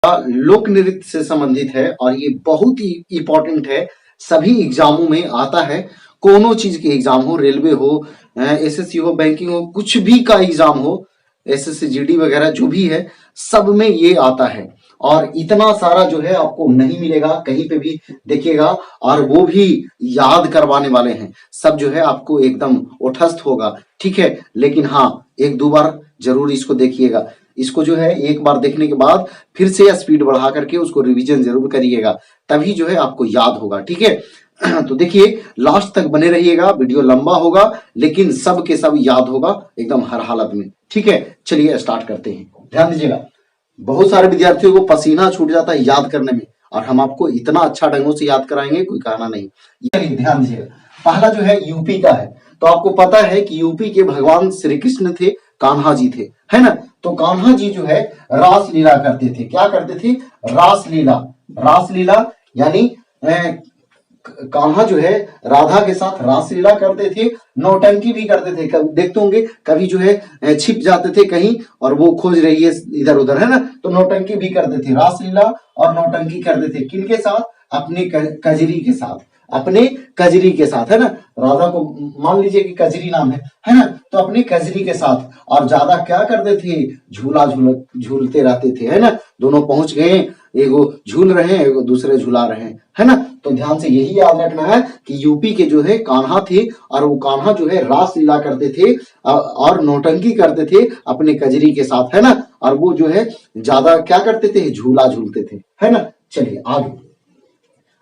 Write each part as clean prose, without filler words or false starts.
लोक नृत्य से संबंधित है और ये बहुत ही इंपॉर्टेंट है। सभी एग्जामों में आता है। कोनो चीज के एग्जाम हो, रेलवे हो, एसएससी हो, बैंकिंग हो, कुछ भी का एग्जाम हो, एसएससी जीडी वगैरह जो भी है, सब में ये आता है। और इतना सारा जो है आपको नहीं मिलेगा कहीं पे भी देखिएगा, और वो भी याद करवाने वाले हैं। सब जो है आपको एकदम ओठस्थ होगा, ठीक है। लेकिन हाँ, एक दो बार जरूर इसको देखिएगा। इसको जो है एक बार देखने के बाद फिर से स्पीड बढ़ा करके उसको रिवीजन जरूर करिएगा, तभी जो है आपको याद होगा, ठीक है। तो देखिए, लास्ट तक बने रहिएगा। वीडियो लंबा होगा लेकिन सब के सब याद होगा एकदम हर हालत में, ठीक है। चलिए स्टार्ट करते हैं। ध्यान दीजिएगा, बहुत सारे विद्यार्थियों को पसीना छूट जाता है याद करने में, और हम आपको इतना अच्छा ढंगों से याद कराएंगे, कोई कहना नहीं। चलिए ध्यान दीजिएगा, पहला जो है यूपी का है। तो आपको पता है कि यूपी के भगवान श्री कृष्ण थे, कान्हा जी थे, है ना। तो कान्हा जी जो है रास लीला करते थे। क्या करते थे? रास लीला। रास लीला यानी कान्हा जो है राधा के साथ रास लीला करते थे, नौटंकी भी करते थे। कभी देखते होंगे, कभी जो है छिप जाते थे कहीं और वो खोज रही है इधर उधर, है ना। तो नौटंकी भी करते थे, रास लीला और नौटंकी करते थे। किनके साथ? अपने कजरी के साथ, अपने कजरी के साथ, है ना। राधा को मान लीजिए कि कजरी नाम है ना। तो अपने कजरी के साथ। और ज्यादा क्या करते थे? झूला झूलते रहते थे, है ना। दोनों पहुंच गए, एगो झूल रहे हैं, एगो दूसरे झुला रहे हैं, है ना। तो ध्यान से यही याद रखना है कि यूपी के जो है कान्हा थे, और वो कान्हा जो है रास लीला करते थे और नौटंकी करते थे अपने कजरी के साथ, है ना। और वो जो है ज्यादा क्या करते थे? झूला झूलते थे, है ना। चलिए आगे,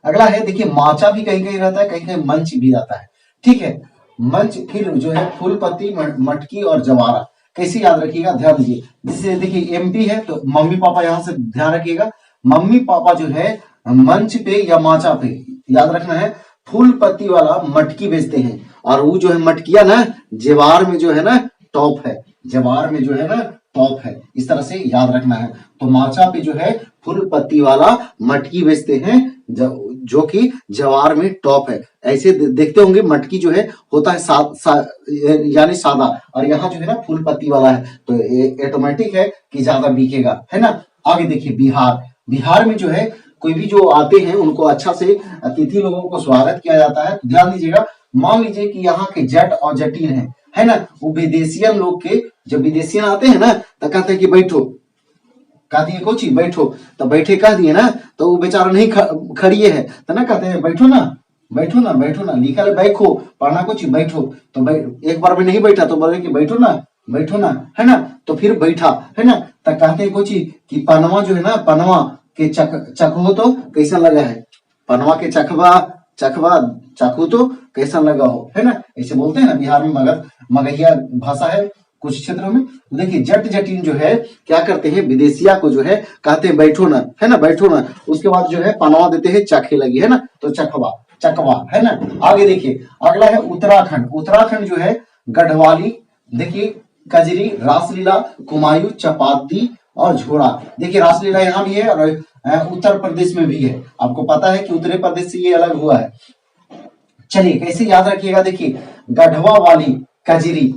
अगला है देखिए, माचा भी कहीं कहीं रहता है, कहीं कहीं मंच भी रहता है, ठीक है। मंच, फिर जो है फूलपत्ती, मटकी और जवारा। कैसे याद रखिएगा? ध्यान दीजिए, जैसे देखिए एमपी है तो मम्मी पापा, यहां से ध्यान रखिएगा, मम्मी पापा जो है मंच पे या माचा पे, याद रखना है, फूल पत्ती वाला मटकी बेचते हैं। और वो जो है मटकिया ना, जेवार में जो है ना टॉप है, जेवार में जो है ना टॉप है। इस तरह से याद रखना है। तो माचा पे जो है फूल पत्ती वाला मटकी बेचते हैं, जो कि जवार में टॉप है। ऐसे देखते होंगे, मटकी जो है होता है यानी सादा, और यहाँ जो है ना फूल पत्ती वाला है, तो ऑटोमेटिक है कि ज्यादा बिकेगा, है ना। आगे देखिए, बिहार। बिहार में जो है कोई भी जो आते हैं उनको अच्छा से अतिथि लोगों को स्वागत किया जाता है। तो ध्यान दीजिएगा, मान लीजिए कि यहाँ के जट और जटिन है ना, वो विदेशियन लोग के, जब विदेशियन आते हैं ना तो कहते हैं कि बैठो, कह दिए कुछ बैठो, तो बैठे कह दिए ना, तो वो बेचारा नहीं खड़िए है, तो ना कहते हैं बैठो ना, बैठो ना, बैठो ना, लिखा है बैठो, पढ़ना कुछ बैठो। तो एक बार में नहीं बैठा तो बोले कि बैठो ना, बैठो ना, है ना। तो फिर बैठा, है ना। तो कहते हैं कुछ कि पनवा जो है ना, पनवा के चखो तो कैसा लगा है, पनवा के चखो तो कैसा लगा हो, है ना। ऐसे बोलते हैं ना बिहार में, मगहिया भाषा है कुछ क्षेत्रों में। देखिए, जट जटिन जो है क्या करते हैं, विदेशिया को जो है कहते हैं बैठो ना, है ना, बैठो ना। उसके बाद जो है पनवा देते हैं, चखे लगी, है ना, तो चखवा, चकवा, है ना। आगे देखिए, अगला है उत्तराखंड। उत्तराखंड जो है गढ़वाली, देखिए कजरी, रासलीला, कुमायूं, चपाती और झोड़ा। देखिए रासलीला यहाँ भी है और उत्तर प्रदेश में भी है। आपको पता है कि उत्तर प्रदेश से ये अलग हुआ है। चलिए कैसे याद रखिएगा, देखिए गढ़वा वाली कजरी,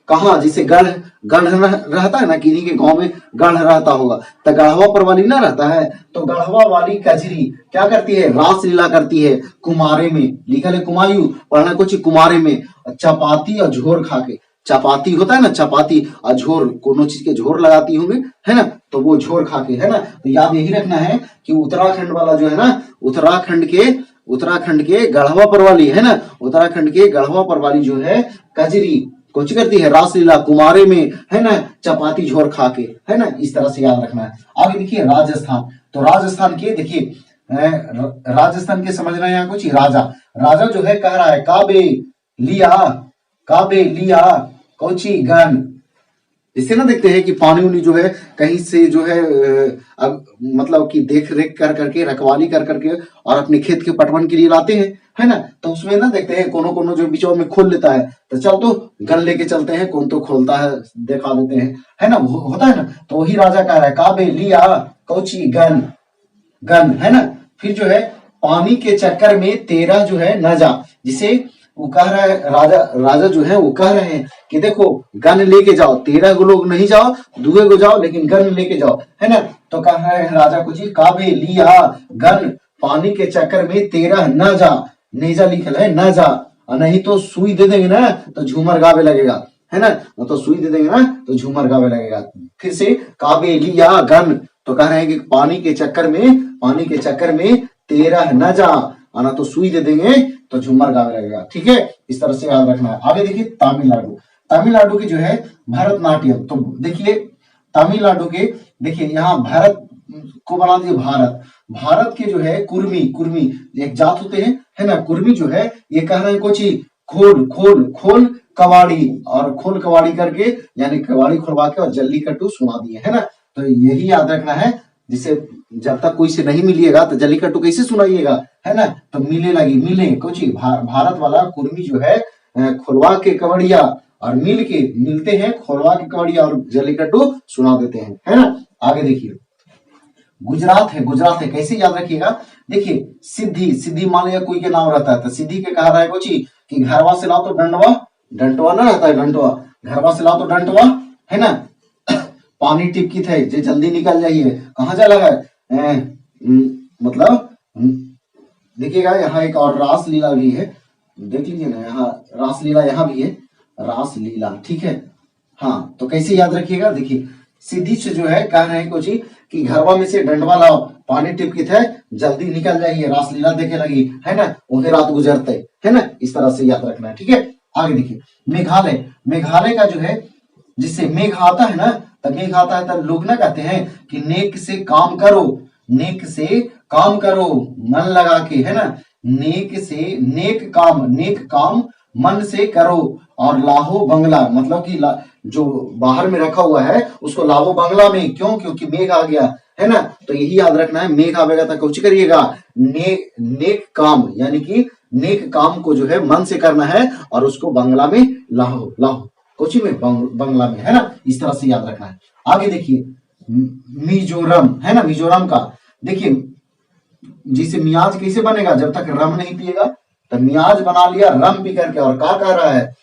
कहा जिसे गढ़ रहता है ना, किन्हीं के गांव में गढ़ रहता होगा, तो गढ़वा पर वाली ना रहता है, तो गढ़वा वाली कजरी क्या करती है? रास लीला करती है कुमारे में, लिखा है कुमायूं, पढ़ना कुछ कुमारे में, चपाती और झोर खा के। चपाती होता है ना, चपाती, और झोर कोनो चीज के झोर लगाती होंगे, है ना, तो वो झोर खा के, है ना। तो याद यही रखना है कि उत्तराखंड वाला जो है ना, उत्तराखंड के गढ़वा पर वाली, है ना, उत्तराखंड के गढ़वा पर वाली जो है कजरी कुछ करती है रासलीला कुमारे में, है ना, चपाती झोर खा के, है ना। इस तरह से याद रखना है। आगे देखिए राजस्थान। तो राजस्थान के देखिए, राजस्थान के समझना है यहाँ कुछ, राजा जो है कह रहा है काबे लिया कोची गन। इससे ना देखते हैं कि पानी उनी जो है कहीं से जो है अब मतलब कि देख रेख कर करके, रखवाली कर करके और अपने खेत के पटवन के लिए लाते हैं, है ना। तो उसमें ना देखते हैं कोनो जो बीचों में खोल लेता है, तो चल तो गन लेके चलते हैं, कौन तो खोलता है दिखा देते हैं, है ना, होता है ना। तो वही राजा कह रहा है काबे लिया कोची गन, है ना। फिर जो है पानी के चक्कर में तेरा जो है न जा, जिसे वो कह रहा है, राजा राजा जो है वो कह रहे हैं कि देखो गन लेके जाओ, 13 लोग नहीं जाओ, दुए को जाओ, लेकिन गन लेके जाओ, है ना। तो कह रहे हैं राजा को, जी काबे लिया गन, पानी के चक्कर में 13 न जा, नेजा लिखल है न जा, और नहीं तो सुई दे देंगे ना तो झूमर गावे लगेगा, है ना। तो सुई दे देंगे ना तो झूमर गावे लगेगा। फिर से काबे लिया गन, तो कह रहे हैं कि पानी के चक्कर में 13 न जा, आना तो सुई दे देंगे तो झूमर गावे लगेगा। ठीक है, इस तरह से याद रखना है। आगे देखिए तमिलनाडु, तमिलनाडु की जो है भरतनाट्यम। तो देखिए तमिलनाडु के, देखिए यहाँ भारत को बना दिए भारत, भारत के जो है कुर्मी, कुर्मी एक जात होते हैं, है ना। कुर्मी जो है ये कह रहे हैं कोची खोल खोल खोल कवाड़ी, और खोल कवाड़ी करके यानी कवाड़ी खुलवा के और जल्लीकट्टू सुना दिए, है ना। तो यही याद रखना है, जिसे जब तक कोई से नहीं मिलिएगा तो जल्लीकट्टू कैसे सुनाइएगा, है ना। तो मिले लगी, मिले कुछ भारत वाला कुर्मी जो है खुलवा के कवड़िया और मिल के मिलते हैं, खुलवा के कवड़िया और जल्लीकट्टू सुना देते हैं, है ना। आगे देखिए गुजरात है, गुजरात है, कैसे याद रखिएगा। देखिए सिद्धि, सिद्धि मान लिया कोई के नाम रहता है तो सिद्धि के कहा रहा है कुछ कि घरवा से लाओ तो डंडवा, डंटवा ना रहता है डंटवा, घरवा से लाओ तो डंटवा, है ना। पानी टिपकी थे जे जल्दी निकल जाइए, कहाँ जा लगा है, मतलब देखिएगा यहाँ एक और रासलीला भी है, देख लीजिए ना, यहाँ रासलीला यहाँ भी है, रासलीला, ठीक है। हाँ तो कैसे याद रखिएगा, देखिए सीधी से जो है कह रहे हैं कुछ कि घरवा में से डंडवा लाओ, पानी टिपकी थे जल्दी निकल जाइए, रासलीला देखे लगी, है ना, उन्हें रात गुजरते, है ना। इस तरह से याद रखना है, ठीक है। आगे देखिए मेघालय, मेघालय का जो है जिससे मेघ आता है ना, तब मेघ आता है तब लोग ना कहते हैं कि नेक से काम करो, नेक से काम करो मन लगा के, है ना। नेक से नेक काम मन से करो, और लाहो बंगला मतलब कि जो बाहर में रखा हुआ है उसको लाहो बंगला में, क्यों, क्योंकि मेघ आ गया, है ना। तो यही याद रखना है, मेघ आवेगा तो कुछ करिएगा, नेक काम यानी कि नेक काम को जो है मन से करना है और उसको बंगला में लाहो, लाहो कोची में बंगला में, है ना। इस तरह से याद रखना है। आगे देखिए मिजोरम, है ना, मिजोरम का देखिए जिसे मियाज कैसे बनेगा, जब तक रम नहीं पिएगा तो मियाज बना लिया रम पी करके, और क्या कह रहा है,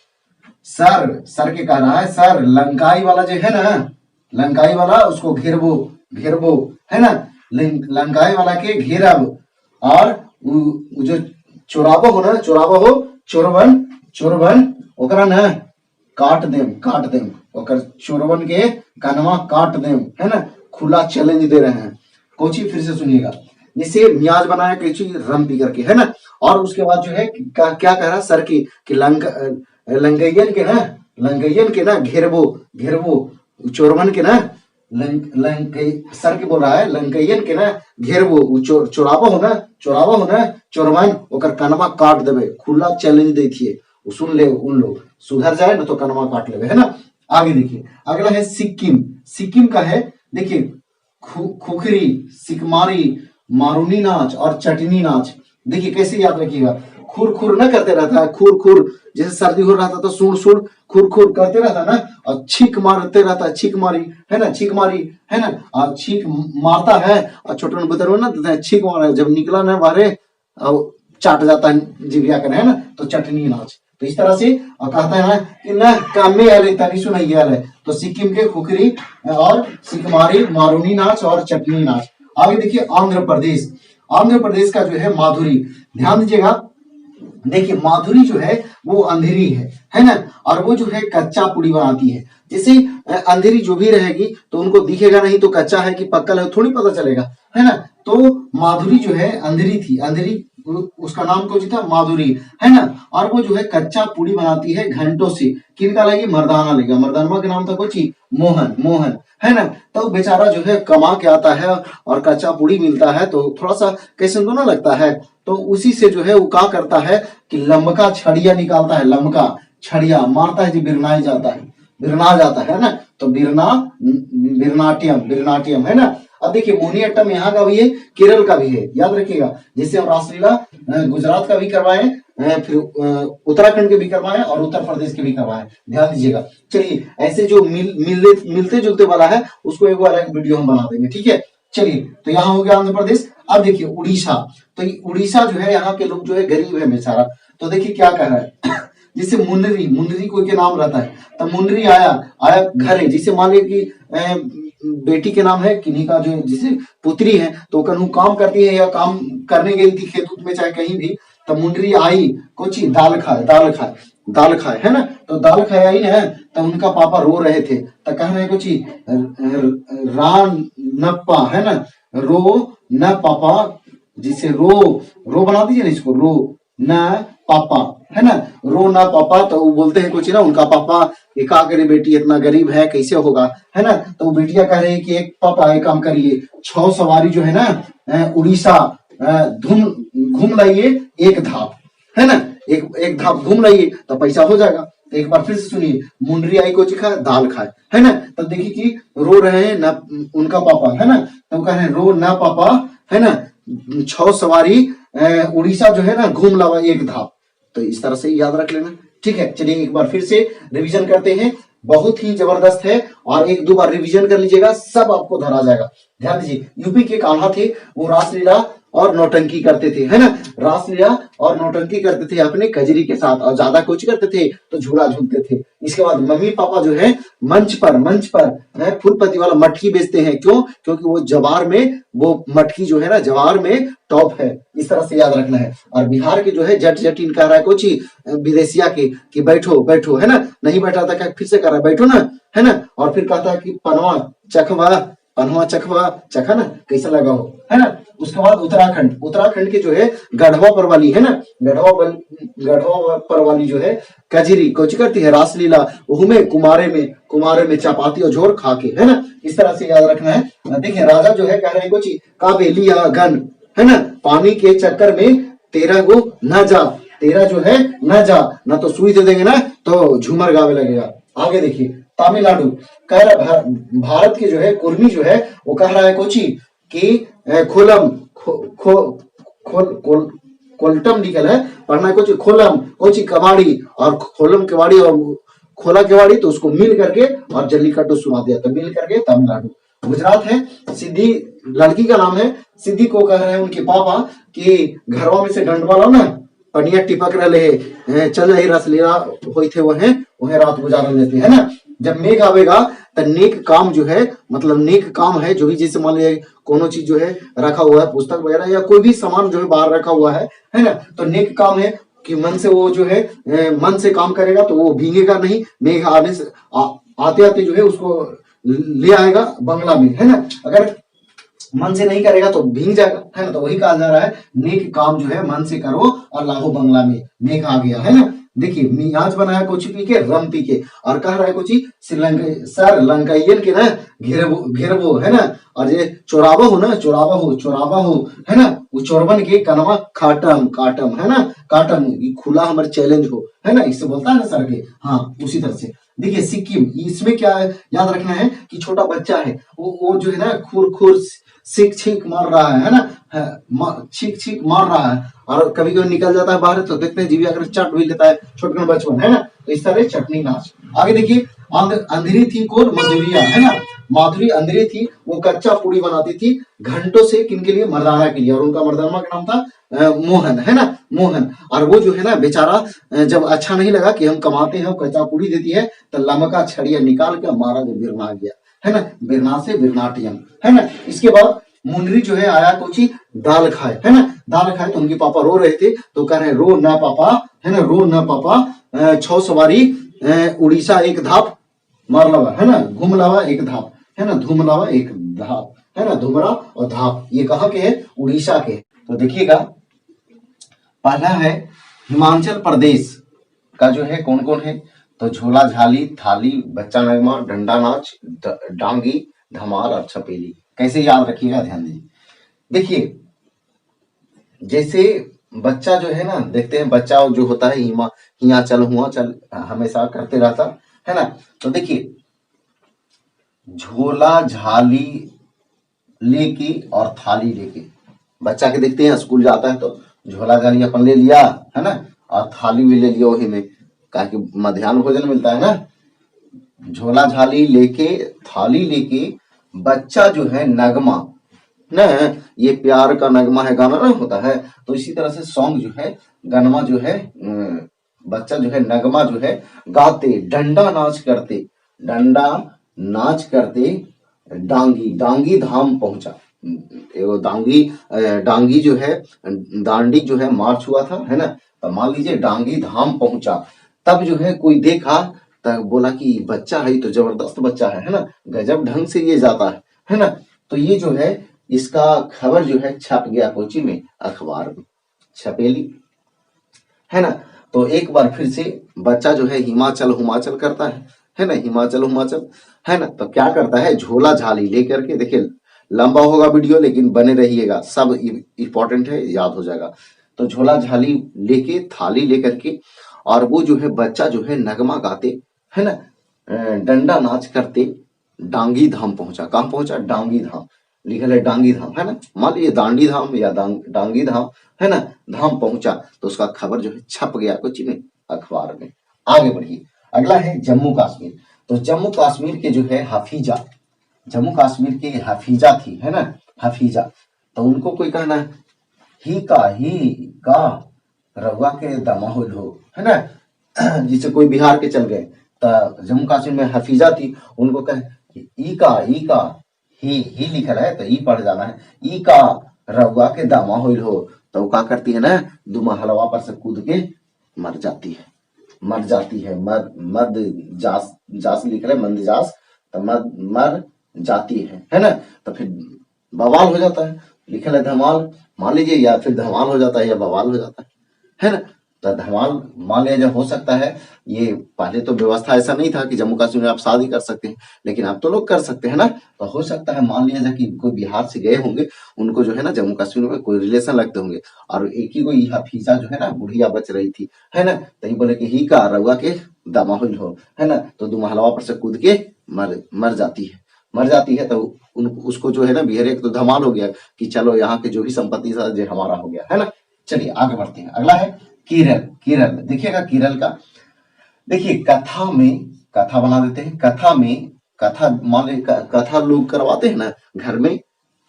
सर, सर के कह रहा है, सर लंकाई वाला जो है ना, लंकाई वाला उसको घेरबो, घेरबो, है ना, लंकाई वाला के घेरब, और जो चोराबो हो ना, चोराबो हो, चोरबन, चोरबन ओकरा ना काट देम, काट देम, ओकर चोरबन के कनवा काट देम, है ना। खुला चैलेंज दे रहे हैं। कोची फिर से सुनिएगा, जिसे मियाज बनाया कैची रम पी करके, है ना। और उसके बाद जो है क्या कह रहा है, सर की कि लंगैयन के ना घेरबो, घेरबो चोरबन के ना सर के बोल रहा है लंकैयन के ना घेरबो, चोराबो हो ना, चोराबो हो ना, चोरबन ओकर कनवा काट देवे, खुला चैलेंज देथिए, सुन ले उन लोग, सुधर जाए ना तो कनवा काट लेवे, है ना। आगे देखिए अगला है सिक्किम, सिक्किम का है देखिए खुखरी, सिकमारी, मारूनी नाच और चटनी नाच। देखिए कैसे याद रखिएगा, खुर खुर ना करते रहता है, खुर खुर, जैसे सर्दी हो रहा था तो सुड़ सुड़ खुर खुर करते रहता ना, और छीक मारते रहता है, छीक मारी, है ना, छीक मारी, है ना, और छीक मारता है, और छोटे बच्चे ना छीक मारा, जब निकला ना बाहर चाट जाता है जिभिया कर, है ना, तो चटनी नाच। तो इस तरह से कहता है ना कि ना कामे आले तनी सुनाई आले, तो सिक्किम के खुखरी और सिकमारी, मारूनी नाच और चटनी नाच। आगे देखिए आंध्र प्रदेश, आंध्र प्रदेश का जो है माधुरी, ध्यान दीजिएगा, देखिए माधुरी जो है वो अंधेरी है ना, और वो जो है कच्चा पुड़ी बनाती है। जैसे अंधेरी जो भी रहेगी तो उनको दिखेगा नहीं तो कच्चा है कि पक्का है थोड़ी पता चलेगा, है ना। तो माधुरी जो है अंधेरी थी, अंधेरी उसका नाम कौन सी था, माधुरी, है ना। और वो जो है कच्चा पुड़ी बनाती है घंटों से, किनका लगी, मर्दाना लेगा, मर्दाना का नाम था कुछ मोहन, मोहन, है ना। तो बेचारा जो है कमा के आता है और कच्चा पुड़ी मिलता है तो थोड़ा सा कैसे तो ना लगता है, तो उसी से जो है वो क्या करता है कि लमका छड़िया निकालता है, लमका छड़िया मारता है जी, बिरनाई जाता है, बिरना जाता है ना, तो बिरना, बिरनाट्यम, बिरनाट्यम, है ना। अब देखिए मोहिनीअट्टम यहाँ का भी है, केरल का भी है, याद रखिएगा। जैसे हम रासलीला गुजरात का भी करवाए, फिर उत्तराखंड के भी करवाए और उत्तर प्रदेश के भी करवाए, ध्यान दीजिएगा। चलिए ऐसे जो मिलते जुलते वाला है उसको एक बार वीडियो हम बना देंगे, ठीक है। चलिए तो यहाँ हो गया आंध्र प्रदेश। अब देखिए उड़ीसा, तो ये उड़ीसा जो है यहाँ के लोग जो है गरीब है बेचारा। तो देखिए क्या कह रहा है जिसे मुनरी, मुनरी कोई के नाम रहता है, तब मुनरी आया आया घर है, जिसे मान लीजिए कि बेटी के नाम है किन्हीं का, जो जिसे पुत्री है तो कन्हू काम करती है या काम करने गई थी खेत में चाहे कहीं भी, तब मुनरी आई कुछ दाल खाए, दाल खाए, दाल खाए, है ना। तो दाल खाए आई ना, तो उनका पापा रो रहे थे, तो कह रहे कुछ रान नप्पा, है ना, रो न पापा, जिसे रो बना दीजिए ना इसको, रो न पापा, है ना, रो ना पापा। तो वो बोलते हैं कुछ ना, उनका पापा ये क्या करे बेटी इतना गरीब है कैसे होगा, है ना। तो वो बेटिया कह रही है कि एक पापा एक काम करिए, 6 सवारी जो है ना उड़ीसा घूम घूम लाइए एक धाप, है ना, एक धाप घूम लाइए तो पैसा हो जाएगा। एक बार फिर से सुनिए, मुंडरी आई को चिखा दाल खाए, है ना। तब देखिए कि रो रहे हैं ना उनका पापा, है ना, तब कह रहे हैं रो ना पापा, है ना, 6 सवारी उड़ीसा जो है ना घूम लावा एक धाप। तो इस तरह से याद रख लेना, ठीक है। चलिए एक बार फिर से रिवीजन करते हैं, बहुत ही जबरदस्त है और एक दो बार रिवीजन कर लीजिएगा, सब आपको धरा जाएगा। ध्यान दीजिए, यूपी के कान्हा थे, वो रासलीला और नौटंकी करते थे, है ना, रासलीला और नौटंकी करते थे अपने कजरी के साथ, और ज्यादा कुछ करते थे तो झूला झूलते थे। इसके बाद मम्मी पापा जो है मंच पर फूलपति वाला मटकी बेचते हैं, क्यों, क्योंकि वो जवार में, वो मटकी जो है ना जवार में टॉप है। इस तरह से याद रखना है। और बिहार के जो है जट जटिन कह रहा है कुछ विदेशिया के कि बैठो बैठो, है ना, नहीं बैठा था फिर से कह रहा है बैठो ना, है ना। और फिर कहता है कि पनवा चखवा, पनवा चखवा, चखा ना कैसा लगा हो, है ना। उसके बाद उत्तराखंड, उत्तराखंड के जो है गढ़वा परवाली, है ना, गढ़वा परवाली जो है कजरी कुछ करती है रासलीला, में कुमारे में चपाती और झोर खा के, है ना। इस तरह से याद रखना है। देखिए राजा जो है कह रहे हैं कुछ काबे लिया गन, है ना, पानी के चक्कर में 13 गो न जा, 13 जो है न जा, ना तो सुई दे देंगे ना तो झूमर गावे लगेगा। आगे देखिए तमिलनाडु कह रहा, भारत के जो है कुर्मी जो है वो कह रहा है कुछ कि खोलम कोल्टम निकल है, पढ़ना है कुछ खोलम कुछ कबाड़ी, और खोलम कबाड़ी और खोला केवाड़ी, तो उसको मिल करके और जल्लीकट्टू सुना दिया, तो मिल करके तमिलनाडु। गुजरात है, सिद्धि लड़की का नाम है, सिद्धि को कह रहे हैं उनके पापा कि घरवा में से डंडवा लो ना, पनिया टिपक रहे चल रही रसलीला हुई थे वह रात गुजार लेते, है ना। जब मेघ आवेगा तो नेक काम जो है, मतलब नेक काम है जो भी, जैसे मान लीजिए कोनो चीज जो है रखा हुआ है, पुस्तक वगैरह या कोई भी सामान जो है बाहर रखा हुआ है ना, तो नेक काम है कि मन से वो जो है मन से काम करेगा तो वो भीगेगा नहीं, मेघ आने से आते आते जो है उसको ले आएगा बंगला में, है ना। अगर मन से नहीं करेगा तो भीग जाएगा, है ना। तो वही कहा जा रहा है नेक काम जो है मन से करो और लाहो बंगला में, मेघ आ गया, है ना। देखिए मियाज बनाया कुछ पी के, रम पी के, और कह रहा है कुछ सर लंकाइयन के ना घेरबो, है ना। और ये चोरावा हो ना, चोरावा हो, है ना, वो चोरबन के कनवा काटम काटम, है ना, काटम ये खुला हमारे चैलेंज हो, है ना, इससे बोलता है ना सर के। हाँ उसी तरह से देखिए सिक्किम, इसमें क्या याद रखना है कि छोटा बच्चा है वो जो है ना खुर छीक छीक मार रहा है ना, छीक छीक मार रहा है, और कभी कभी निकल जाता है बाहर तो देखते हैं जीवी अगर चट भी लेता है छोटे बचपन, है ना। तो इस तरह चटनी नाच। आगे देखिए अंधेरी थी कौन, मधुरिया, है ना, माधुरी अंधेरी थी, वो कच्चा पूड़ी बनाती थी घंटों से, किनके लिए, मर्दाना के लिए, और उनका मर्दाना का नाम था मोहन, है ना, मोहन। और वो जो है ना बेचारा जब अच्छा नहीं लगा कि हम कमाते हैं कच्चा पूड़ी देती है, तो लमका छड़िया निकाल के मारा जो बिरना गया, है ना, बिरना से बिरनाटियम, है ना। इसके बाद मुंडरी जो है आया कुछ दाल खाए, है ना, दाल खाए तो उनके पापा रो रहे थे, तो कह रहे रो ना पापा, है ना, रो ना पापा, 6 सवारी उड़ीसा एक धाप मार लवा, है ना, घूम लावा एक धाप, है ना, धूम लावा एक धाप, है ना, धुमरा और धाप, ये कहाँ के है, उड़ीसा के। तो देखिएगा पहला है हिमाचल प्रदेश का जो है कौन कौन है, तो झोला झाली, थाली, बच्चा नगमा, डंडा नाच, डांगी, धमाल और छपेली। कैसे याद रखिएगा, ध्यान दीजिए। देखिए जैसे बच्चा जो है ना, देखते हैं बच्चा जो होता है हिया चल हुआ चल हमेशा करते रहता है ना। तो देखिए झोला झाली लेके और थाली लेके, बच्चा के देखते हैं स्कूल जाता है तो झोला झाली अपन ले लिया, है ना, और थाली भी ले लिया वही में, कहा कि मध्याह्न भोजन मिलता है ना। झोला झाली लेके थाली लेके बच्चा जो है नगमा ना, ये प्यार का नगमा है गाना ना होता है, तो इसी तरह से सॉन्ग जो है, गनमा जो है, बच्चा जो है नगमा जो है गाते, डंडा नाच करते, डंडा नाच करते, डांगी डांगी धाम पहुंचा। एगो डांगी, डांगी जो है, दांडी जो है मार्च हुआ था, है ना, तो मान लीजिए डांगी धाम पहुंचा, तब जो है कोई देखा, तब बोला कि बच्चा है, तो जबरदस्त बच्चा है ना, गजब ढंग से ये जाता है ना। तो ये जो है, इसका खबर जो है छप गया कोची में, अखबार में, छपेली, है ना। तो एक बार फिर से बच्चा जो है हिमाचल हिमाचल करता है ना, हिमाचल हिमाचल, है ना। तो क्या करता है, झोला झाली लेकर के, देखिए लंबा होगा वीडियो लेकिन बने रहिएगा, सब इंपॉर्टेंट है, याद हो जाएगा। तो झोला झाली लेके, थाली लेकर के, और वो जो है बच्चा जो है नगमा गाते, है ना, डंडा नाच करते, डांगी धाम पहुंचा। कहाँ पहुंचा, डांगी धाम, लिखल है डांगी धाम, है ना, मान लीजिए दांडी धाम या डांगी धाम, है ना, धाम पहुंचा। तो उसका खबर जो है छप गया कुछ में, अखबार में। आगे बढ़िए, अगला है जम्मू कश्मीर। तो जम्मू कश्मीर के जो है हफीजा, जम्मू कश्मीर की हफीजा थी, है ना, हफीजा। तो उनको कोई कहना है, ही का रउआ के दमा होल हो, है ना। जिसे कोई बिहार के चल गए, तो जम्मू कश्मीर में हफीजा थी, उनको कहे ई का, ही लिखल है तो ई पढ़ जाना है, ई का रउआ के दामा होल हो। तो वो क्या करती है ना, दुमहलवा पर से कूद के मर जाती है, मर जाती है, मर जास, जास लिख रहे मंद जास, तो मर जाती है ना। तो फिर बवाल हो जाता है, लिखल है धमाल, मान लीजिए, या फिर धमाल हो जाता है या बवाल हो जाता है ना। तो धमाल मान लिया जाए, हो सकता है, ये पहले तो व्यवस्था ऐसा नहीं था कि जम्मू कश्मीर में आप शादी कर सकते हैं, लेकिन अब तो लोग कर सकते हैं ना। तो हो सकता है, मान लिया जाए कि कोई बिहार से गए होंगे, उनको जो है ना जम्मू कश्मीर में कोई रिलेशन लगते होंगे, और एक ही कोई हफीजा जो है ना बुढ़िया बच रही थी, है ना। तो ये बोले कि ही का रउआ के दामाहुल हो, है ना। तो दुमहलवा पर से कूद के मर जाती है, मर जाती है। तो उसको जो है ना बिहार, एक तो धमाल हो गया कि चलो यहाँ के जो भी संपत्ति था जो हमारा हो गया, है ना। चलिए आगे बढ़ते हैं, अगला है केरल। केरल देखिएगा, केरल का देखिए, कथा में, कथा बना देते हैं, कथा में, कथा मान लीजिए, कथा लोग करवाते हैं ना घर में,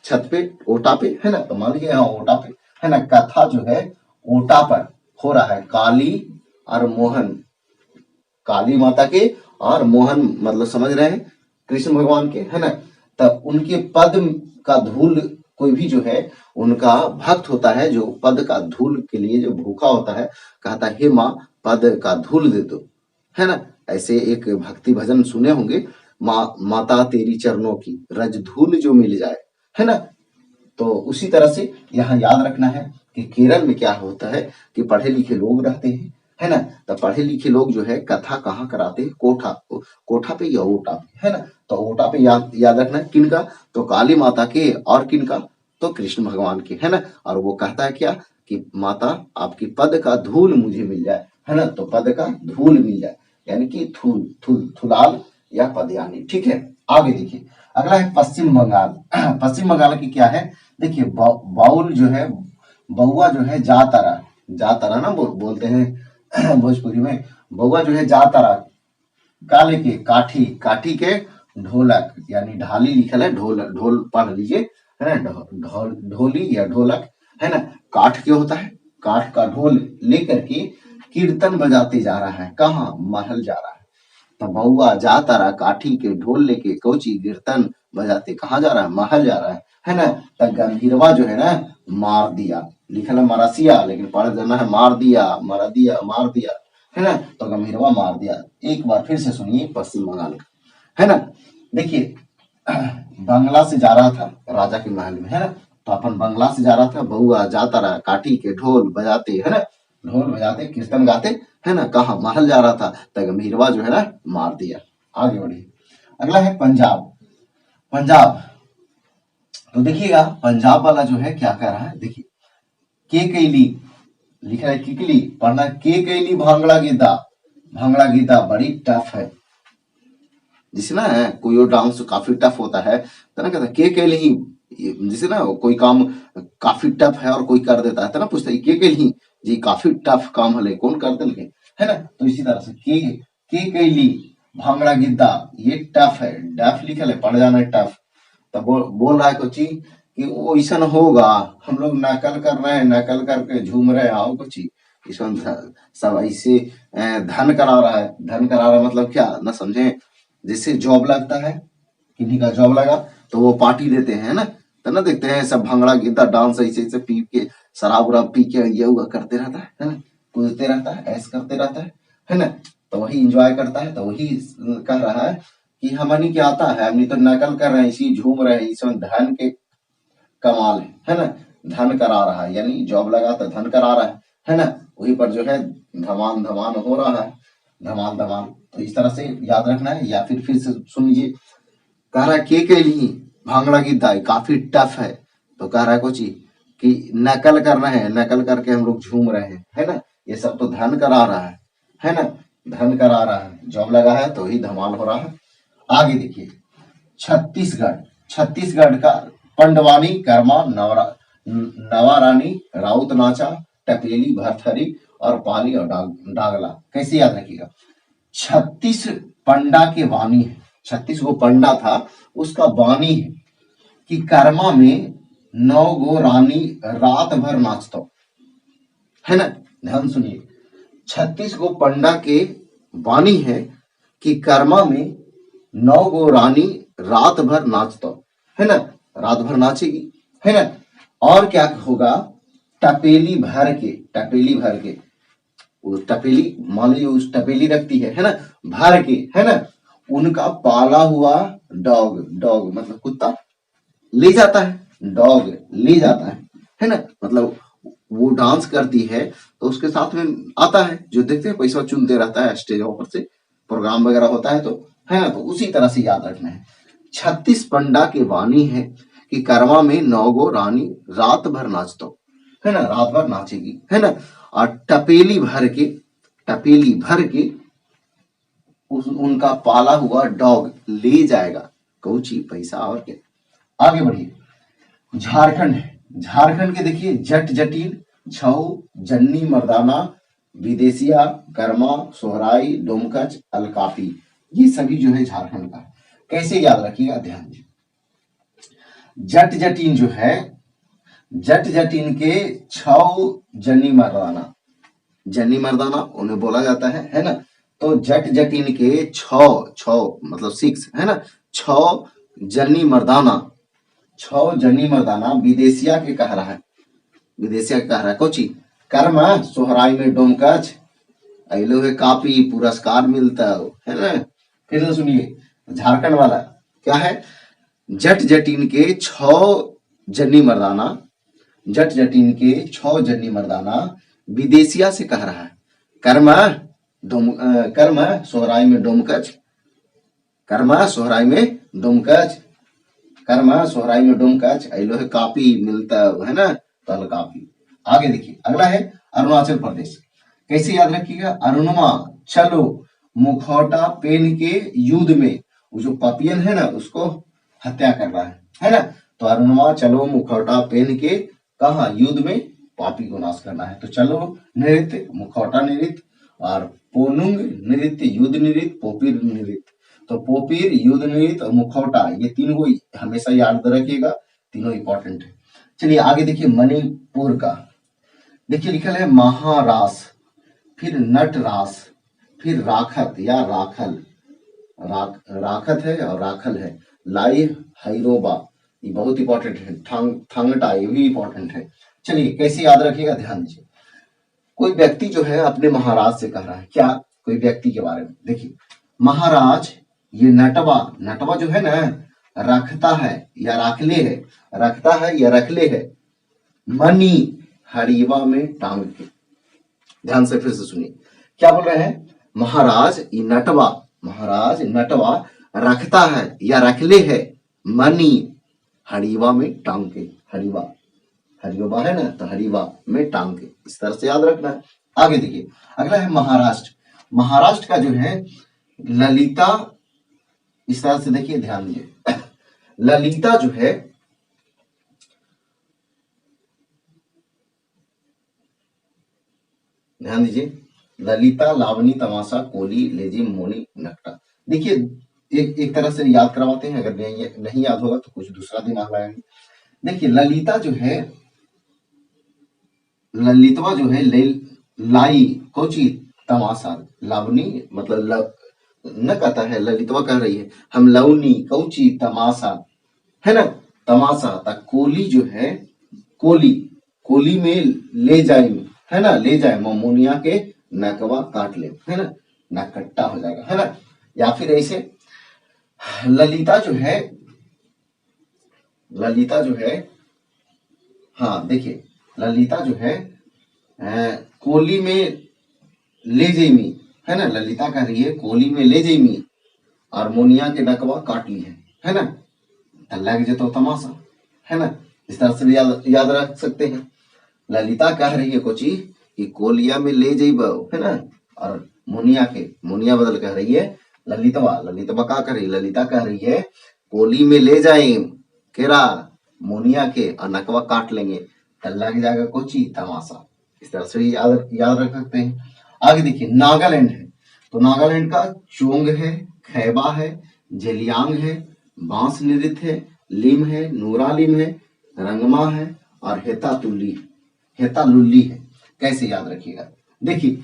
छत पे, ओटा पे, है ना। तो मान लीजिए यहाँ ओटा पे, है ना, कथा जो है ओटा पर हो रहा है, काली और मोहन, काली माता के और मोहन, मतलब समझ रहे हैं, कृष्ण भगवान के, है ना। तब उनके पद का धूल, कोई भी जो है उनका भक्त होता है, जो पद का धूल के लिए जो भूखा होता है, कहता है हे माँ पद का धूल दे दो, है ना। ऐसे एक भक्ति भजन सुने होंगे, माता तेरी चरणों की रज धूल जो मिल जाए, है ना। तो उसी तरह से यहाँ याद रखना है कि केरल में क्या होता है कि पढ़े लिखे लोग रहते हैं, है ना। तो पढ़े लिखे लोग जो है कथा कहाँ कराते हैं, कोठा, कोठा पे या ओटा पे, है ना। तो ओटा पे याद रखना है, किनका, तो काली माता के, और किनका, तो कृष्ण भगवान के, है ना। और वो कहता है क्या, कि माता आपकी पद का धूल मुझे मिल जाए, है ना। तो पद का धूल मिल जाए, यानी कि थुलाल या पदयानी, ठीक है। आगे देखिए, अगला है पश्चिम बंगाल। पश्चिम बंगाल की क्या है, देखिए, बाउल जो है, बउआ जो है जा तारा ना बोलते हैं भोजपुरी में, बउआ जो है जा तारा, का लेके, काठी, काठी के ढोलक, यानी ढाली लिखल है, ढोल, ढोल पढ़ लीजिए, है ना, ढोली या ढोलक, है ना। काठ क्या होता है, काठ का ढोल लेकर के कीर्तन बजाते जा रहा है, कहाँ, महल जा रहा है। तो बउआ जा तारा काठी के ढोल लेके कोची कीर्तन बजाते कहाँ जा रहा है, महल जा रहा है ना। तो गंभीरवा जो है ना मार दिया, लिखल है मरसिया, लेकिन पढ़ देना है मार दिया, मर दिया, मार दिया, है ना। तो गंभीरवा मार दिया। एक बार फिर से सुनिए पश्चिम बंगाल का, है ना। देखिए, बंगला से जा रहा था राजा के महल में, है ना। तो अपन बंगला से जा रहा था, बउआ जाता रहा काठी के ढोल बजाते, है ना, ढोल बजाते कीर्तन गाते, है ना, कहा महल जा रहा था, तो गंभीरवा जो है ना मार दिया। आगे बढ़िए, अगला है पंजाब। पंजाब, तो देखिएगा पंजाब वाला जो है क्या कह रहा है, देखिए, के कैली, लिखा है किकली, पढ़ना के कैली भांगड़ा गीता, भांगड़ा गीता बड़ी टफ है, जिसे ना कोई और डांस काफी टफ होता है, तो ना कहता के कैली ही, जिसे ना कोई काम काफी टफ है और कोई कर देता है, तो ना पूछता है के कैली ही, जी काफी टफ काम हले कौन कर दिल, है ना। तो इसी तरह से के कैली भांगड़ा गिद्दा, ये टफ है, डफ लिखल है, पढ़ जाना है टफ। तो बोल रहा है कोची कि वो ऐसा होगा, हम लोग नकल कर रहे हैं, नकल करके झूम रहे हैं, आओ कुछ इसमें सब ऐसे धन करा रहा है। धन करा रहा है मतलब क्या ना समझे, जैसे जॉब लगता है, किन्हीं का जॉब लगा तो वो पार्टी देते हैं ना, तो ना देखते हैं सब भंगड़ा गीता डांस ऐसे ऐसे पी के, शराब उराब पी के ये हुआ करते रहता है ना, कूदते रहता है, ऐस करते रहता है ना, तो वही इंजॉय करता है। तो वही कह रहा है कि हमनी क्या आता है, हमनी तो नकल कर रहे हैं, इसी झूम रहे हैं, इसमें धन के कमाल है ना, धन करा रहा है, यानी जॉब लगा तो धन करा रहा है ना, वही पर जो है धमान धमान हो रहा है, धमाल धमाल। तो इस तरह से याद रखना है। या फिर से सुन लीजिए, कह रहा के लिए भांगड़ा की दाई काफी टफ है, तो कह रहा है कुछ कि नकल करना है, नकल करके हम लोग झूम रहे हैं, है ना, ये सब तो धन करा रहा है ना, धन करा रहा है, जॉब लगा है तो ही धमाल हो रहा है। आगे देखिए, छत्तीसगढ़, छत्तीसगढ़ का पंडवानी कर्मा नवारानी राउत नाचा टपेली भरथरी और पाली और डागला। कैसे याद रखिएगा, 36 पंडा के वाणी है, 36 गो पंडा था उसका वाणी है कि कर्मा में 9 गो रानी रात भर नाचतो, है ना, ध्यान सुनिए, 36 गो पंडा के वाणी है कि कर्मा में 9 गो रानी रात भर नाचतो, है ना, रात भर नाचेगी, है ना। और क्या होगा, टपेली भर के, टपेली भर के, वो टपेली मान लीजिए उस टपेली रखती है ना, भर के, है ना, उनका पाला हुआ डॉग, डॉग मतलब कुत्ता ले जाता है, डॉग ले जाता है ना, मतलब वो डांस करती है तो उसके साथ में आता है, जो देखते हैं पैसा चुनते रहता है स्टेज पर से, प्रोग्राम वगैरह होता है तो, है ना, तो उसी तरह से याद रखना है। 36 पंडा के वाणी है कि करवा में 9 गो रानी रात भर नाचतो, है ना, रात भर नाचेगी, है ना, और टपेली भर के, टपेली भर के उनका पाला हुआ डॉग ले जाएगा कौची पैसा और क्या। आगे बढ़िए, झारखंड है, झारखंड के देखिए, जट जटिल छऊ जन्नी मर्दाना विदेशिया कर्मा सोहराई डोमकच अलकापी, ये सभी जो है झारखंड का। कैसे याद रखिएगा, ध्यान दीजिए, जट जटीन जो है, जट जटीन के छऊ जन्नी मर्दाना, जन्नी मर्दाना उन्हें बोला जाता है ना, तो जट जटीन के छौ मतलब 6, है ना, छौ जन्नी मर्दाना, छौ जन्नी मर्दाना विदेशिया के कह रहा है, विदेशिया के कह रहा है कोची कर्म सोहराई में डोमकच अलो है कापी पुरस्कार मिलता है ना। फिर से सुनिए, झारखंड वाला क्या है, जट जटीन के छौ जन्नी मर्दाना, जट जटीन के छौ जन्नी मर्दाना विदेशिया से कह रहा है कर्म कर्म सोहराई में डोमकच, कर्म सोहराई में डोमकच, कर्म सोहराई में डोमकच अलो है कापी मिलता है ना, तल कापी। आगे देखिए, अगला है अरुणाचल प्रदेश। कैसे याद रखिएगा, अरुणमा चलो मुखौटा पहन के युद्ध में, वो जो पापियन है ना उसको हत्या कर रहा है ना, तो अरुणमा चलो मुखौटा पहन के कहा युद्ध में पापी को नाश करना है। तो चलो नृत्य, मुखौटा नृत्य और पोनुंग नृत्य युद्ध नृत्य, पोपीर नृत्य। तो पोपीर, युद्ध नृत्य और मुखौटा, ये तीनों हमेशा याद रखिएगा, तीनों इंपॉर्टेंट है। चलिए आगे देखिए, मणिपुर का देखिए लिखल है महारास, फिर नटरास, फिर राखत या राखल, राखत है और राखल है, लाई हैरोबा, ये बहुत इंपॉर्टेंट है, थंगटा ये भी इंपॉर्टेंट है। चलिए कैसे याद रखिएगा, ध्यान दीजिए, कोई व्यक्ति जो है अपने महाराज से कह रहा है, क्या कोई व्यक्ति के बारे में, देखिए महाराज ये नटवा, नटवा जो है ना रखता है या रखले है, रखता है या रखले है, मनी हरीवा में टांग के। ध्यान से फिर से सुनिए, क्या बोल रहे हैं, महाराज ये नटवा, महाराज नटवा रखता है या रखले है मनी हरीवा में टांग के, हरीवा, हरिवा है ना, तो हरीवा में टांग के, इस तरह से याद रखना है। आगे देखिए, अगला है महाराष्ट्र। महाराष्ट्र का जो है ललिता, इस तरह से देखिए, ध्यान दीजिए, ललिता जो है ध्यान दीजिए, ललिता लावणी तमाशा कोली लेजिम मोनी नकटा। देखिए एक तरह से याद करवाते हैं, अगर नहीं याद होगा तो कुछ दूसरा दिमाग लगाएंगे। देखिए ललिता जो है, ललितवा जो है लाई कोची तमाशा, लवनी मतलब न कहता है, ललितवा कह रही है हम लवनी कौची तमाशा, है ना, तमाशा। तक कोली जो है, कोली, कोली में ले जाए, है ना, ले जाए मोनिया के नकवा काट ले, है ना, नकट्टा हो जाएगा, है ना। या फिर ऐसे ललिता जो है, ललिता जो है, हाँ देखिए ललिता जो है कोली में ले जेमी, है ना, ललिता कह रही है कोली में ले जेमी और मोनिया के नकवा काट ली है ना, तो लग जतो तमाशा, है ना। इस तरह से भी याद रख सकते हैं। ललिता कह रही है कोची कि कोलिया में ले जेब, है ना, और मोनिया के, मोनिया बदल कह रही है ललितवा, ललितवा क्या कह रही है, ललिता कह रही है कोली में ले जाए केरा मोनिया के और नकवा काट लेंगे, तो लग जाएगा कोची तमाशा। इस तरह से याद रख सकते हैं। आगे देखिए नागालैंड है, तो नागालैंड का चोंग है, खैबा है, जेलियांग है, बांस नृत्य है, लिम है, नूरा लिम है, रंगमा है और हेता लुल्ली है। कैसे याद रखिएगा, देखिए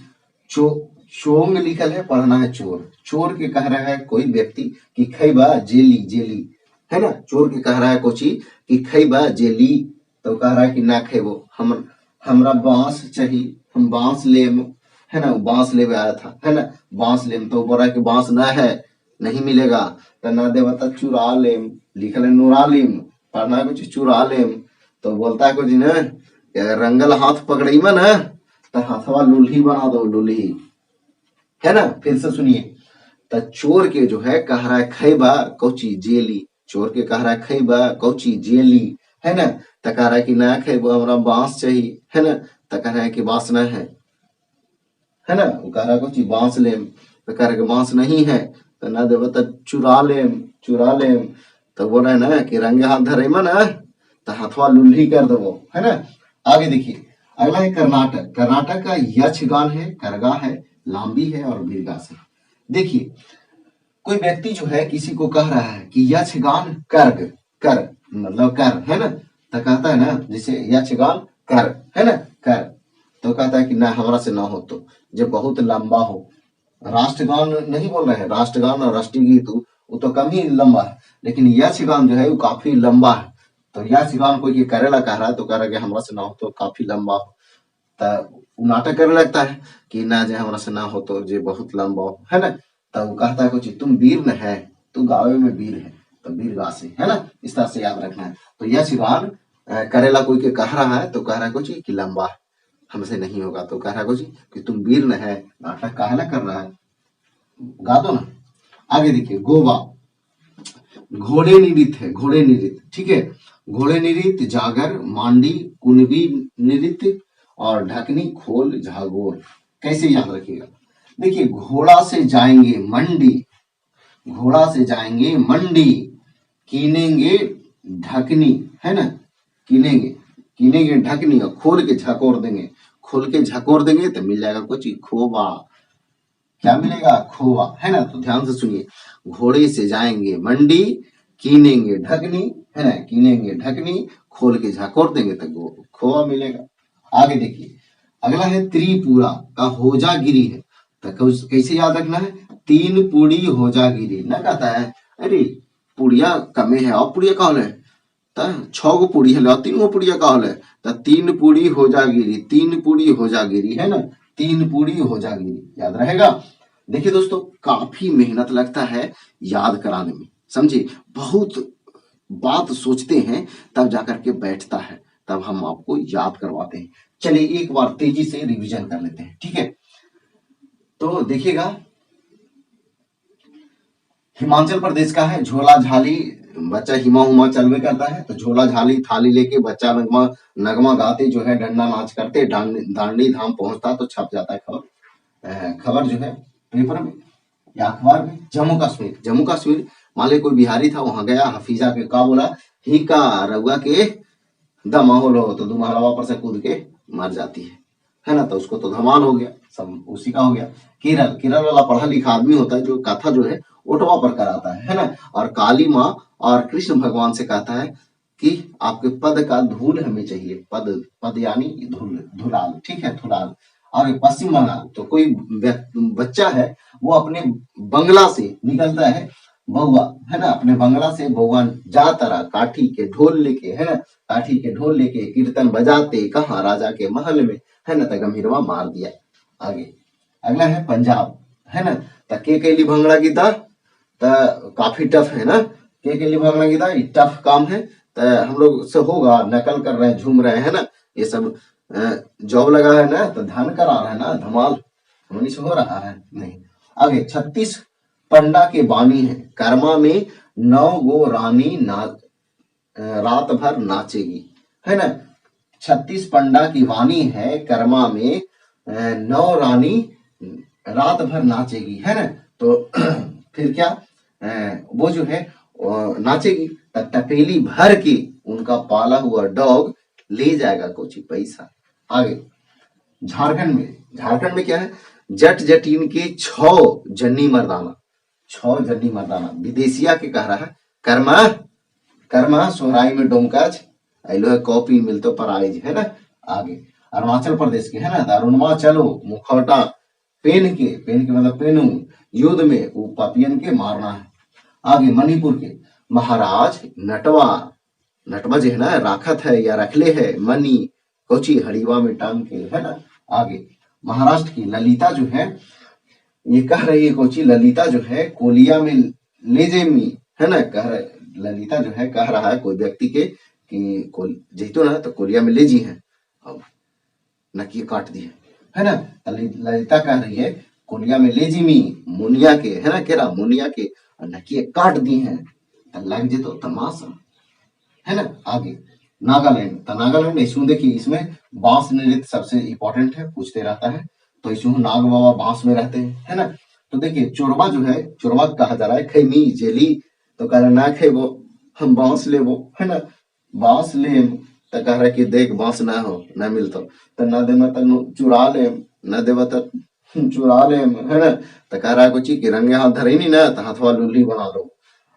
चोंग लिखल है, पढ़ना है चोर, चोर के कह रहा है कोई व्यक्ति कि खैबा जेली, जेली, है ना, चोर के कह रहा है कोची कि खैबा जेली, तो कह रहा है कि ना खेबो, हमरा बांस चाहिए, हम बांस लेम, है ना, बांस ले आया था, है ना, बांस लेम, तो बोला कि बांस ना है, नहीं मिलेगा, तो ना देवा तो चुरा लेम, लिखल है नूरा लेम, पढ़ना है कुछ चुरा लेम, तो बोलता है कुछ न रंगल हाथ पकड़ी में ना, तो हाथवा लुल्ही बना दो, लुल्ही, है ना। फिर से सुनिए, तो चोर के जो है कह रहा है खैबा कौची जेली, चोर के कह रहा है खैबा कौची जेली, है ना, तो कह रहा है कि ना खेबो, हमरा बांस चाहिए, है ना, तो कह रहा है कि बांस ना है ना, वो कह रहा है कुछ बांस लेम, तो कह रहा है कि बांस नहीं है, तो ना देव तो चुरा लेम, चुरा लेम, तो बोल रहे ना कि रंगे हाथ धरे में ना, तो हाथवा लुल्ही कर दो, है ना। आगे देखिए अगला है कर्नाटक, कर्नाटक का यक्षगान है, करगा है, लांबी है और बीरगास है। देखिए कोई व्यक्ति जो है किसी को कह रहा है कि यक्षगान कर्ग, कर मतलब कर, है ना, तो कहता है ना जैसे यक्षगान कर, है ना, कर, तो कहता है कि ना हमारा से ना हो, तो जब बहुत लंबा हो, राष्ट्रगान नहीं बोल रहे हैं, राष्ट्रगान और राष्ट्रीय गीत वो तो कम ही लंबा है, लेकिन यक्षगान जो है वो काफी लंबा है, तो यक्षगान कोई ये करेला कह रहा है, तो कह रहा है कि हमारा से ना हो तो काफी लंबा हो, तो नाटक करने लगता है कि ना जे हमारा से ना हो तो जे बहुत लंबा हो, है ना, तो वो कहता है कुछ तुम वीर न है, तू गावे में वीर है, तो वीर गासे, है ना, इस तरह से याद रखना है। तो यक्षगान करेला कोई के कह रहा है, तो कह रहा है कुछ कि लंबा है, हमसे नहीं होगा, तो कह रहा है कुछ कि तुम वीर न है, नाटक काहे कर रहा है, गा दो ना। आगे देखिए गोवा, घोड़े नृत्य है, घोड़े नृत्य, ठीक है, घोड़े नृत्य, जागर, मांडी, कुनबी नृत्य और ढकनी, खोल, झागोर। कैसे याद रखिएगा, देखिए घोड़ा से जाएंगे मंडी, घोड़ा से जाएंगे मंडी, कीनेंगे ढकनी, है ना, कीनेंगे, कीनेंगे ढकनी और खोल के झकोर देंगे, खोल के झकोर देंगे तो मिल जाएगा कुछ खोबा, क्या मिलेगा, खोवा, है ना। तो ध्यान से सुनिए, घोड़े से जाएंगे मंडी, कीनेंगे ढकनी, है ना, कीनेंगे ढकनी, खोल के झकोर देंगे तो खोवा मिलेगा। आगे देखिए अगला है त्रिपुरा का होजागिरी है, तो कैसे याद रखना है, तीन पूड़ी होजागिरी, ना कहता है अरे पुड़िया कमे है और पुड़िया कहल है, छह गो पूड़ी है, तीन गो पुड़िया कहल है, तो तीन पूड़ी होजागिरी, तीन पूड़ी होजागिरी, है ना, तीन पूड़ी होजागिरी, याद रहेगा। देखिए दोस्तों काफी मेहनत लगता है याद कराने में, समझे, बहुत बात सोचते हैं तब जाकर के बैठता है, तब हम आपको याद करवाते हैं। चलिए एक बार तेजी से रिवीजन कर लेते हैं, ठीक है। तो देखिएगा हिमाचल प्रदेश का है, झोला झाली, बच्चा हिमा हुमा चलवे करता है, तो झोला झाली थाली लेके बच्चा नगमा नगमा गाते जो है डंडा नाच करते, दांडी धाम पहुंचता तो छप जाता है खबर, खबर जो है पेपर में या अखबार में। जम्मू कश्मीर, जम्मू कश्मीर मान ली कोई बिहारी था वहां गया, हफीजा के का बोला ही का रउआ के द माहौल हो, तो दुमारवा पर से कूद के मर जाती है ना, तो उसको तो धमाल हो गया, सब उसी का हो गया। केरल, केरल वाला पढ़ा लिखा आदमी होता है जो कथा जो है ओटवा पर कराता है ना, और काली माँ और कृष्ण भगवान से कहता है कि आपके पद का धूल हमें चाहिए, पद पद यानी धूल, धुलाल, ठीक है, धुलाल। और पश्चिम बंगाल, तो कोई बच्चा है वो अपने बंगला से निकलता है, बउआ है ना, अपने बंगला से बउआ जा तरा काठी के ढोल लेके, है ना, काठी के ढोल लेके कीर्तन बजाते कहाँ राजा के महल में, है ना, त गंभीरवा मार दिया। आगे अगला है पंजाब, है ना, त के कैली भंगड़ा गीता, त काफी टफ है ना, के लिए भागना गीता, ये टफ काम है, तो हम लोग से होगा, नकल कर रहे हैं, झूम रहे हैं ना, ये सब जॉब लगा है ना, तो धन करा रहा है ना, धमाल हमनी से हो रहा है नहीं। आगे 36 पंडा के बानी है, कर्मा में 9 गो रानी रात भर नाचेगी, है ना, 36 पंडा की वाणी है, कर्मा में 9 रानी रात भर नाचेगी, है ना, तो फिर क्या, वो जो है नाचेगी, तपेली भर के उनका पाला हुआ डॉग ले जाएगा कुछ पैसा। आगे झारखंड में क्या है, जट जटीन के 6 जन्नी मर्दाना, 6 जन्नी मर्दाना, विदेशिया के कह रहा है, कर्मा कर्मा सोहराई में डोमकाज आइलो है, कॉपी मिलतो प्राइज, है ना। आगे अरुणाचल प्रदेश के, है ना, अरुणमा चलो मुखौटा पेन के मतलब पेनू, युद्ध में वो पापियन के मारना है। आगे मणिपुर के महाराज नटवा, नटवा जो है ना राखत है या रखले है, मनी कोची हड़ीवा में टांग के, है ना। आगे महाराष्ट्र की ललिता जो है, ये कह रही है कोची, ललिता जो है कोलिया में ले जेमी, है ना, कह रहे ललिता जो है कह रहा है कोई व्यक्ति के कि जीतो ना तो कोलिया में ले जी है, अब नकिए काट दिए, है ना। ललिता कह रही है कोलिया में ले जीमी मुनिया के, है ना, केरा मुनिया के नकिए काट दी हैं, लग जे तो तमाशा, है ना। आगे नागालैंड, तो नागालैंड इसमें देखिए, इसमें बांस नृत्य सबसे इंपॉर्टेंट है, पूछते रहता है, तो इसमें नाग बाबा बांस में रहते हैं, है ना। तो देखिए चोरबा जो है, चोरबा कहा जा रहा है खैमी जेली, तो कह रहा ना खेबो हम बांस लेबो, है ना, बांस ले, तो कह रहा कि देख बांस ना हो ना मिलतो तो ना देना तो चुरा ले, ना देवा तो चुरा ले, है ना। तो कह रहा है कुछ कि रंगे हाथ धरे नहीं ना तो हाथवा लुल्ली बना दो।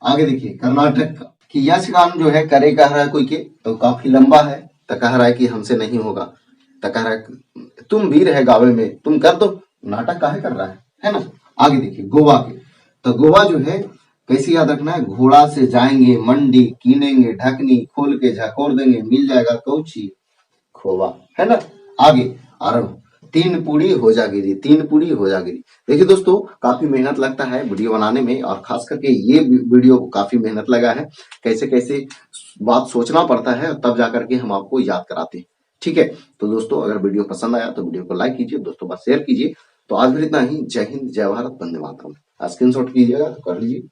आगे देखिए कर्नाटक कि यश गान जो है करे कह रहा है कोई के, तो काफी लंबा है, तो कह रहा है कि हमसे नहीं होगा, तो कह रहा है तुम वीर है गावे में, तुम कर दो, नाटक काहे कर रहा है ना। आगे देखिए गोवा के, तो गोवा जो है कैसे याद रखना है, घोड़ा से जाएंगे मंडी, कीनेंगे ढकनी, खोल के झकोर देंगे, मिल जाएगा कौची खोवा, है ना। आगे और 3 पूड़ी हो जागिरी, 3 पूड़ी हो जागिरी। देखिए दोस्तों काफी मेहनत लगता है वीडियो बनाने में, और खास करके ये वीडियो काफी मेहनत लगा है, कैसे कैसे बात सोचना पड़ता है, तब जाकर के हम आपको याद कराते हैं, ठीक है। तो दोस्तों अगर वीडियो पसंद आया तो वीडियो को लाइक कीजिए, दोस्तों बात शेयर कीजिए। तो आज भी इतना ही, जय हिंद, जय भारत, वंदे मातरम। स्क्रीनशॉट कीजिएगा तो कर लीजिए।